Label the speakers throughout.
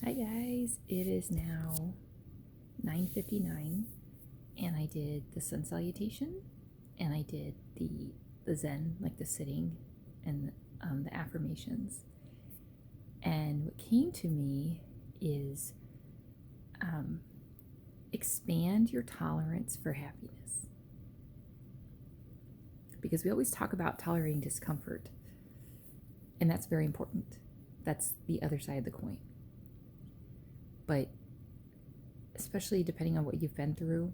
Speaker 1: Hi guys, it is now 9:59 and I did the sun salutation and I did the Zen, like the sitting and the affirmations. And what came to me is expand your tolerance for happiness. Because we always talk about tolerating discomfort, and that's very important. That's the other side of the coin. But especially depending on what you've been through,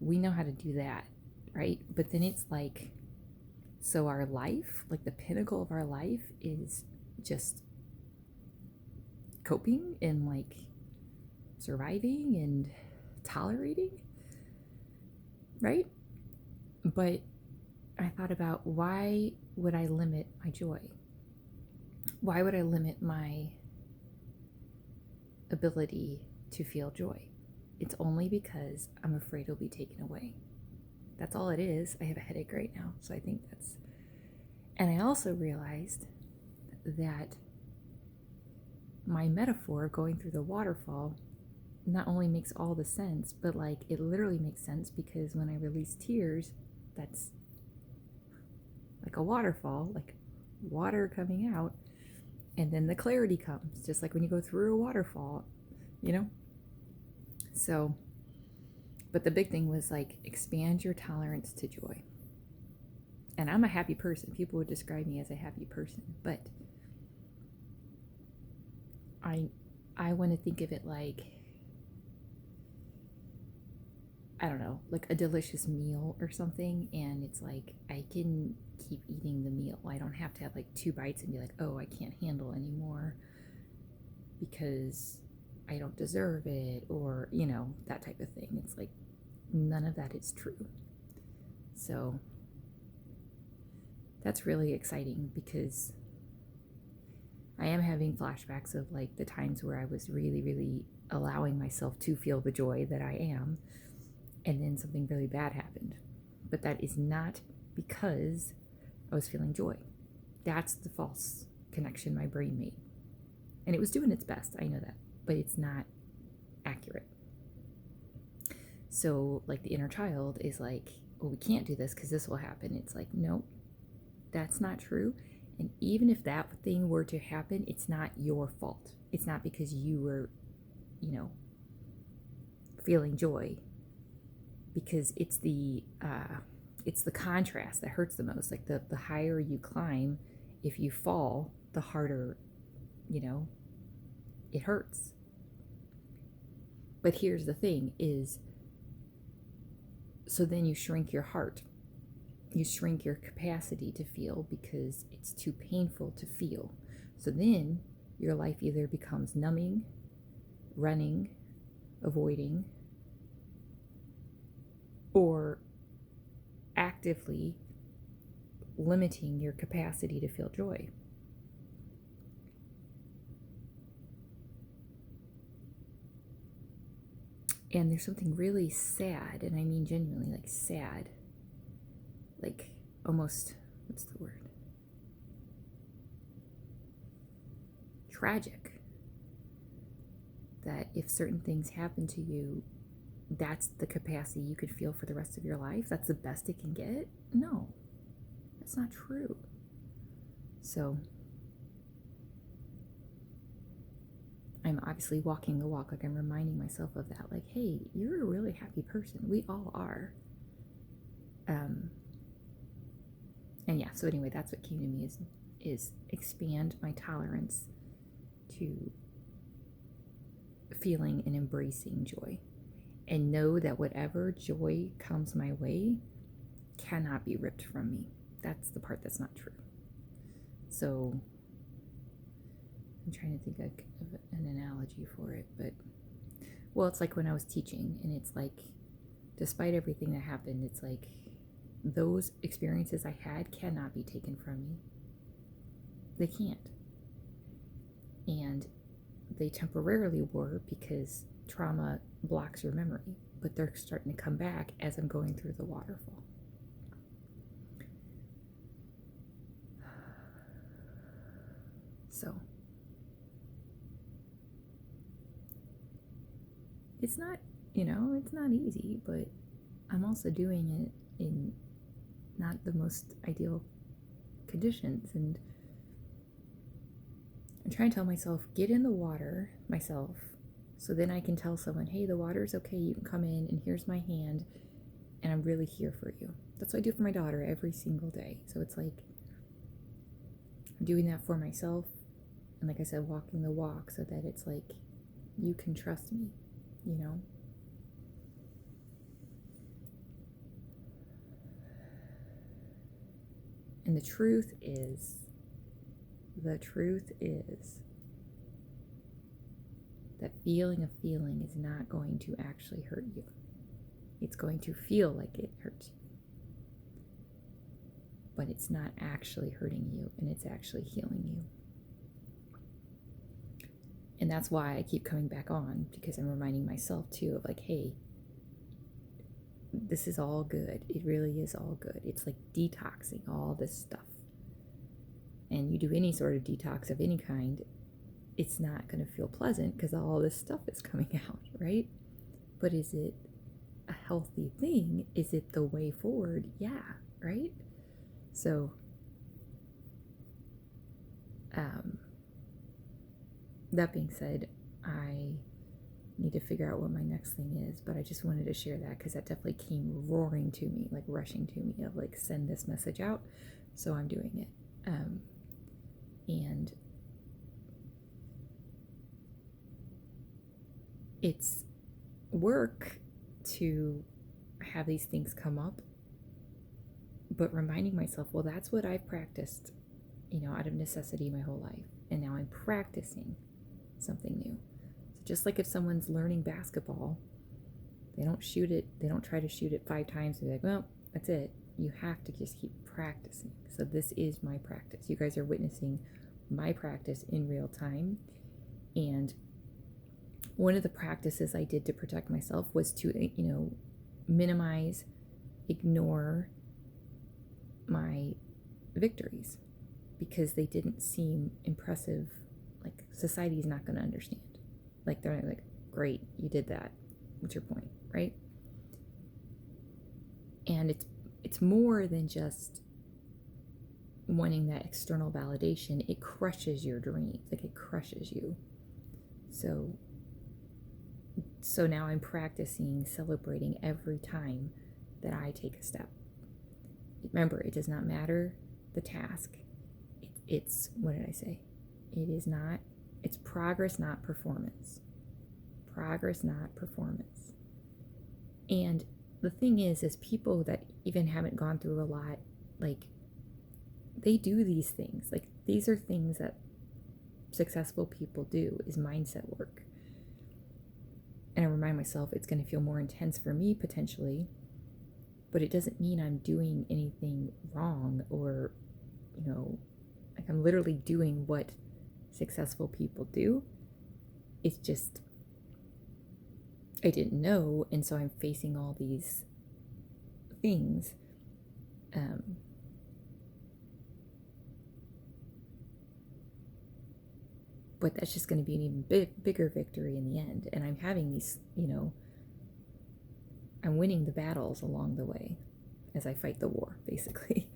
Speaker 1: we know how to do that, right? But then it's like, so our life, like the pinnacle of our life, is just coping and like surviving and tolerating, right? But I thought about, why would I limit my joy? Why would I limit my ability to feel joy? It's only because I'm afraid it'll be taken away. That's all it is. I have a headache right now, so I think that's. And I also realized that my metaphor of going through the waterfall not only makes all the sense, but like it literally makes sense, because when I release tears, that's like a waterfall, like water coming out, and then the clarity comes, just like when you go through a waterfall, you know? So, but the big thing was like, expand your tolerance to joy. And I'm a happy person. People would describe me as a happy person, but I want to think of it like, I don't know, like a delicious meal or something, and it's like I can keep eating the meal. I don't have to have like 2 bites and be like, oh, I can't handle anymore because I don't deserve it, or that type of thing. It's like none of that is true. So that's really exciting, because I am having flashbacks of like the times where I was really, really allowing myself to feel the joy that I am, and then something really bad happened. But that is not because I was feeling joy. That's the false connection my brain made. And it was doing its best, I know that, but it's not accurate. So, like, the inner child is like, well, we can't do this because this will happen. It's like, no, that's not true. And even if that thing were to happen, it's not your fault. It's not because you were, feeling joy, because it's the contrast that hurts the most. Like the higher you climb, if you fall, the harder, it hurts. But here's the thing is, so then you shrink your heart. You shrink your capacity to feel because it's too painful to feel. So then your life either becomes numbing, running, avoiding, or actively limiting your capacity to feel joy. And there's something really sad, and I mean genuinely, like sad, like almost, what's the word? Tragic. That if certain things happen to you, that's the capacity you could feel for the rest of your life. That's the best it can get. No, that's not true. So I'm obviously walking the walk. Like, I'm reminding myself of that. Like, hey, you're a really happy person. We all are. And yeah, so anyway, that's what came to me is expand my tolerance to feeling and embracing joy, and know that whatever joy comes my way cannot be ripped from me. That's the part that's not true. So I'm trying to think of an analogy for it, but well, it's like when I was teaching, and it's like, despite everything that happened, it's like those experiences I had cannot be taken from me. They can't. And they temporarily were, because trauma blocks your memory, but they're starting to come back as I'm going through the waterfall. So It's not, it's not easy, but I'm also doing it in not the most ideal conditions. And I'm trying to tell myself, get in the water myself, so then I can tell someone, hey, the water's okay, you can come in, and here's my hand, and I'm really here for you. That's what I do for my daughter every single day. So it's like I'm doing that for myself, and like I said, walking the walk, so that it's like, you can trust me, you know? And the truth is that feeling a feeling is not going to actually hurt you. It's going to feel like it hurts you, but it's not actually hurting you, and it's actually healing you. And that's why I keep coming back on, because I'm reminding myself too of like, hey, this is all good. It really is all good. It's like detoxing all this stuff. And you do any sort of detox of any kind, it's not going to feel pleasant because all this stuff is coming out, right? But is it a healthy thing? Is it the way forward? Yeah, right? So, that being said, I need to figure out what my next thing is, but I just wanted to share that because that definitely came roaring to me, like rushing to me of like, send this message out. So I'm doing it. And it's work to have these things come up, but reminding myself, well, that's what I've practiced, out of necessity my whole life. And now I'm practicing something new. So just like if someone's learning basketball, they don't try to shoot it 5 times and be like, well, that's it. You have to just keep practicing. So this is my practice. You guys are witnessing my practice in real time. And one of the practices I did to protect myself was to, minimize, ignore my victories because they didn't seem impressive. Like, society is not going to understand. Like, they're like, great, you did that. What's your point, right? And it's more than just wanting that external validation. It crushes your dreams. Like, it crushes you. So now I'm practicing celebrating every time that I take a step. Remember, it does not matter the task. It's what did I say? It's progress, not performance. Progress, not performance. And the thing is people that even haven't gone through a lot, like, they do these things. Like, these are things that successful people do, is mindset work. And I remind myself it's going to feel more intense for me potentially, but it doesn't mean I'm doing anything wrong or, like I'm literally doing what successful people do. It's just, I didn't know, and so I'm facing all these things. But that's just going to be an even bigger victory in the end. And I'm having these, I'm winning the battles along the way as I fight the war, basically.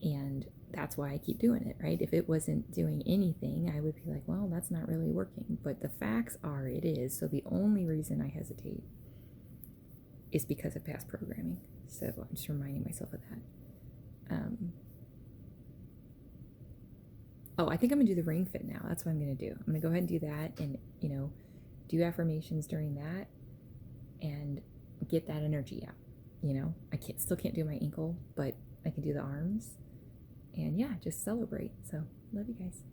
Speaker 1: And that's why I keep doing it, right? If it wasn't doing anything, I would be like, well, that's not really working. But the facts are it is. So the only reason I hesitate is because of past programming. So I'm just reminding myself of that. I think I'm going to do the ring fit now. That's what I'm going to do. I'm going to go ahead and do that and, do affirmations during that and get that energy out. I still can't do my ankle, but I can do the arms. And yeah, just celebrate. So, love you guys.